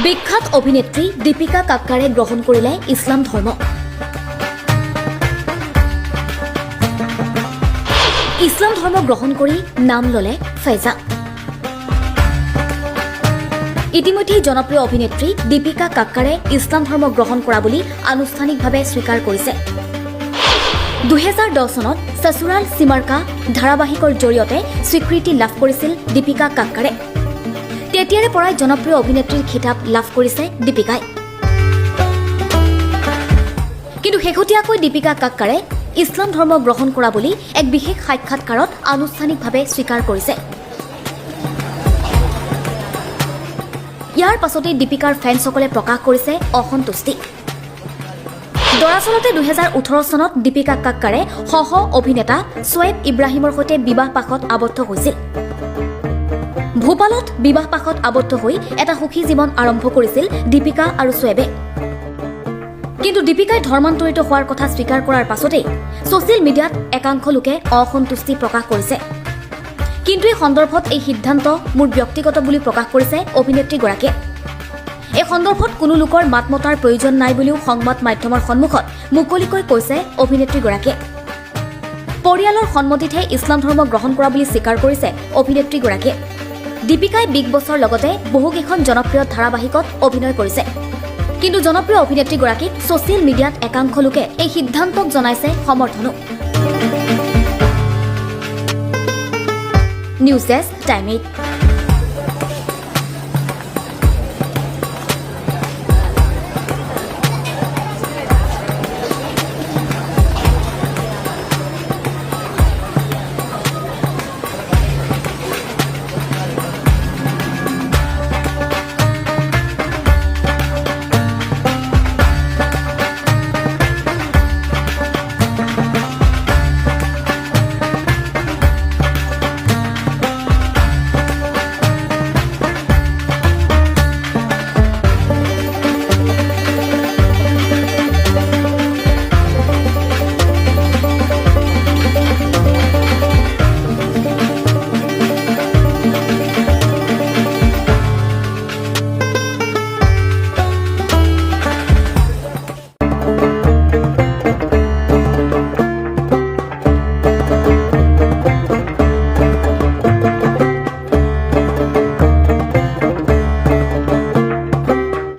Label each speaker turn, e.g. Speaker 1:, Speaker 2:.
Speaker 1: বিখ্যাত অভিনেত্ৰী দীপিকা কাক্কাৰে গ্ৰহণ কৰিলে ইছলাম ধৰ্ম। ইছলাম ধৰ্ম গ্ৰহণ কৰি নাম ললে ফেজা। ইতিমধ্যে জনপ্ৰিয় অভিনেত্ৰী দীপিকা কাক্কাৰে ইছলাম ধৰ্ম গ্ৰহণ কৰা বুলি আনুষ্ঠানিকভাৱে স্বীকাৰ কৰিছে। 2010 চনত সসুৰাল সিমাৰকা ধাৰাবাহিকৰ জৰিয়তে স্বীকৃতি লাভ কৰিছিল দীপিকা কাক্কাৰে। তেতিয়াৰে পৰাই জনপ্ৰিয় অভিনেত্ৰীৰ খিতাপ লাভ কৰিছে দীপিকাই। কিন্তু শেহতীয়াকৈ দীপিকা কাক্কাৰে ইছলাম ধৰ্ম গ্ৰহণ কৰা বুলি এক বিশেষ সাক্ষাৎকাৰত আনুষ্ঠানিকভাৱে স্বীকাৰ কৰিছে। ইয়াৰ পাছতে দীপিকাৰ ফেন্সসকলে প্ৰকাশ কৰিছে অসন্তুষ্টি। দৰাচলতে 2018 চনত দীপিকা কাক্কাৰে সহ অভিনেতা শোয়েব ইব্ৰাহিমৰ সৈতে বিবাহ পাশত আবদ্ধ হৈছিল। ভূপালত বিবাহ পাশত আবদ্ধ হৈ এটা সুখী জীৱন আৰম্ভ কৰিছিল দীপিকা আৰু শোয়েবে। কিন্তু দীপিকাই ধৰ্মান্তৰিত হোৱাৰ কথা স্বীকাৰ কৰাৰ পাছতেই ছচিয়েল মিডিয়াত একাংশ লোকে অসন্তুষ্টি প্ৰকাশ কৰিছে। কিন্তু এই সন্দৰ্ভত এই সিদ্ধান্ত মোৰ ব্যক্তিগত বুলি প্ৰকাশ কৰিছে অভিনেত্ৰীগৰাকীয়ে। এই সন্দৰ্ভত কোনো লোকৰ মাত মতাৰ প্ৰয়োজন নাই বুলিও সংবাদ মাধ্যমৰ সন্মুখত মুকলিকৈ কৈছে অভিনেত্ৰীগৰাকীয়ে। পৰিয়ালৰ সন্মতিতহে ইছলাম ধৰ্ম গ্ৰহণ কৰা বুলি স্বীকাৰ কৰিছে অভিনেত্ৰীগৰাকীয়ে। দীপিকাই বিগ বছৰ লগতে বহুকেইখন জনপ্ৰিয় ধাৰাবাহিকত অভিনয় কৰিছে। কিন্তু জনপ্ৰিয় অভিনেত্ৰীগৰাকীক ছচিয়েল মিডিয়াত একাংশ লোকে এই সিদ্ধান্তক জনাইছে সমৰ্থনো। News desk time 8।